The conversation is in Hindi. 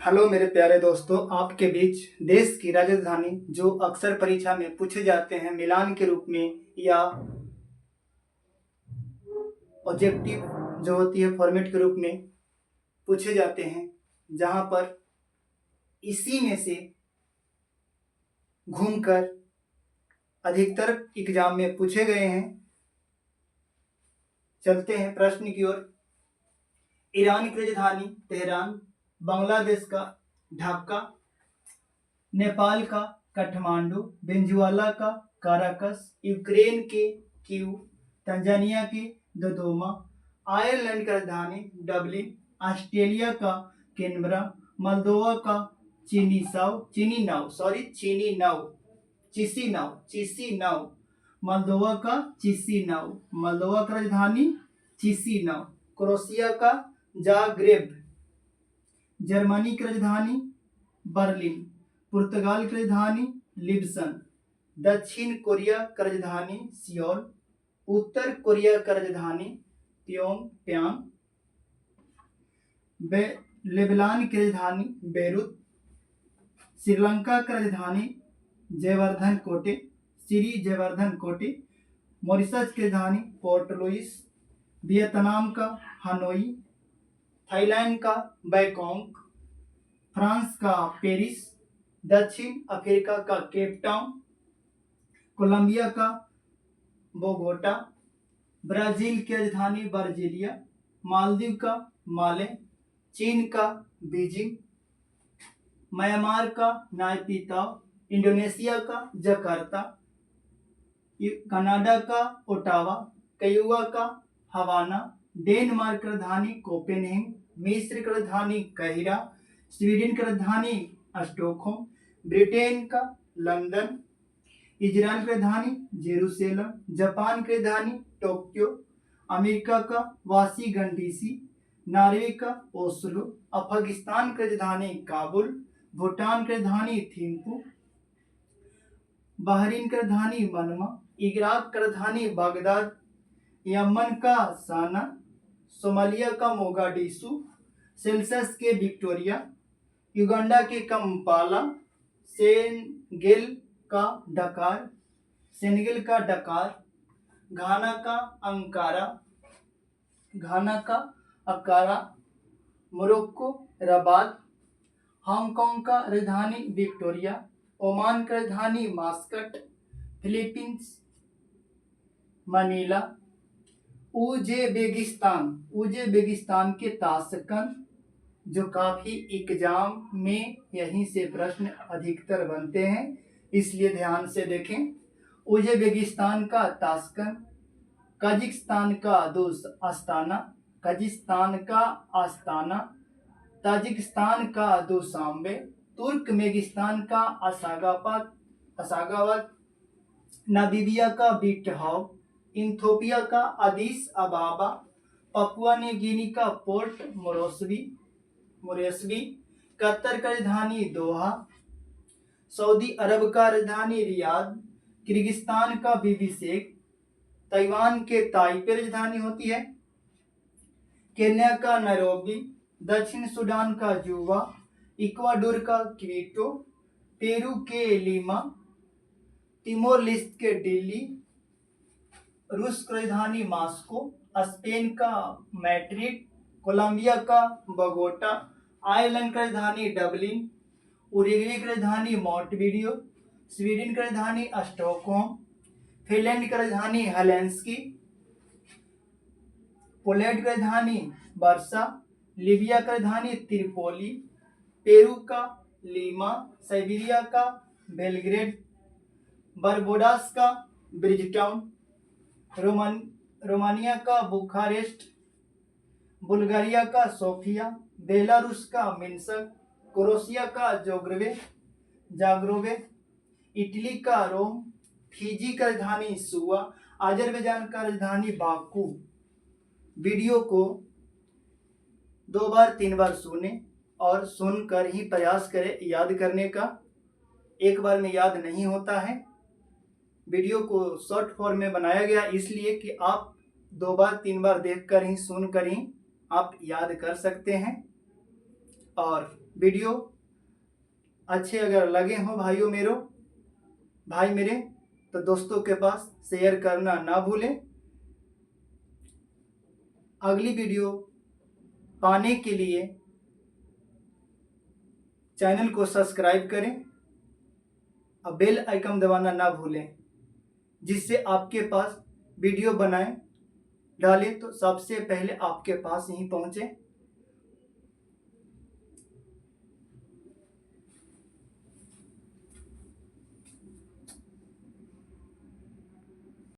हेलो मेरे प्यारे दोस्तों, आपके बीच देश की राजधानी जो अक्सर परीक्षा में पूछे जाते हैं मिलान के रूप में या ऑब्जेक्टिव जो होती है फॉर्मेट के रूप में पूछे जाते हैं, जहां पर इसी में से घूमकर अधिकतर एग्जाम में पूछे गए हैं। चलते हैं प्रश्न की ओर। ईरान की राजधानी तेहरान, बांग्लादेश का ढाका, नेपाल का काठमांडू, वेनेजुएला का काराकस, यूक्रेन के कीव, तंजानिया के दोदोमा, आयरलैंड की राजधानी डबलिन, ऑस्ट्रेलिया का कैनबरा, मोल्दोवा का चिसिनाउ, मोल्दोवा का चिसिनाउ, मोल्दोवा की राजधानी चिसिनाउ, क्रोएशिया का जाग्रेब, जर्मनी की राजधानी बर्लिन, पुर्तगाल की राजधानी लिस्बन, दक्षिण कोरिया की राजधानी सियोल, उत्तर कोरिया की राजधानी प्योंगयांग, लेबनान की राजधानी बेरूत, श्रीलंका की राजधानी जयवर्धन कोटे, मॉरिशस की राजधानी पोर्ट लुइस, वियतनाम का हनोई, थाईलैंड का बैंकॉक, फ्रांस का पेरिस, दक्षिण अफ्रीका का केप टाउन, कोलंबिया का बोगोटा, ब्राजील की राजधानी ब्राजीलिया, मालदीव का माले, चीन का बीजिंग, म्यांमार का नायपीताव, इंडोनेशिया का जकार्ता, कनाडा का ओटावा, क्यूबा का हवाना, डेनमार्क की राजधानी कोपेनहेगन, मिस्र की राजधानी काहिरा, स्वीडन की राजधानी स्टॉकहोम, ब्रिटेन का लंदन, इजराइल की राजधानी जेरूसलम, जापान की राजधानी टोक्यो, अमेरिका का वाशिंगटन डीसी, नॉर्वे का ओस्लो, अफगानिस्तान की राजधानी काबुल, भूटान की राजधानी थिम्पू, बहरीन की राजधानी मनमा, इराक की राजधानी बगदाद, यमन का साना, सोमालिया का मोगाडिशु, सेल्सियस के विक्टोरिया, युगांडा के कंपाला, सेनेगल का डकार, घाना का अकारा, मोरक्को रबात, हांगकांग का राजधानी विक्टोरिया, ओमान की राजधानी मास्कट, फिलीपींस मनीला, उज़्बेकिस्तान के ताशकंद, जो काफी एग्जाम में यहीं से प्रश्न अधिकतर बनते हैं, इसलिए ध्यान से देखें। उज़्बेकिस्तान का ताशकंद, कजाकिस्तान का अस्ताना, ताजिकिस्तान का दुशांबे, तुर्कमेनिस्तान का असागाबाद, नामीबिया का बिटहाउ, इथियोपिया का अदीस अबाबा, पपुआ न्यू गिनी का पोर्ट मोरेस्बी, कतर का राजधानी दोहा, सऊदी अरब का राजधानी रियाद, किर्गिस्तान का बिबिशेक, ताइवान के ताइपे राजधानी होती है, केन्या का नैरोबी, दक्षिण सूडान का जुबा, इक्वाडोर का क्विटो, पेरू के लीमा, तिमोर लेस्टे के दिल्ली, रूस की राजधानी मॉस्को, स्पेन का मैड्रिड, कोलंबिया का बोगोटा, आयरलैंड की राजधानी डबलिन, उरुग्वे की राजधानी मोंटेविडियो, स्वीडन की राजधानी स्टॉकहोम, फिनलैंड की राजधानी हेलसिंकी, पोलैंड की राजधानी वार्सा, लीबिया की राजधानी त्रिपोली, पेरू का लीमा, साइबेरिया का बेलग्रेड, बारबोडास का ब्रिजटाउन, रोमानिया का बुखारेस्ट, बुल्गारिया का सोफिया, बेलारूस का मिन्स्क, क्रोएशिया का जाग्रेब, इटली का रोम, फिजी का राजधानी सुआ, अजरबैजान का राजधानी बाकू। वीडियो को 2 बार 3 बार सुने और सुनकर ही प्रयास करें याद करने का। एक बार में याद नहीं होता है। वीडियो को शॉर्ट फॉर्म में बनाया गया इसलिए कि आप 2 बार 3 बार देखकर ही सुनकर ही आप याद कर सकते हैं। और वीडियो अच्छे अगर लगे हों भाई मेरे, तो दोस्तों के पास शेयर करना ना भूलें। अगली वीडियो पाने के लिए चैनल को सब्सक्राइब करें और बेल आइकन दबाना ना भूलें, जिससे आपके पास वीडियो डालें तो सबसे पहले आपके पास ही पहुंचे।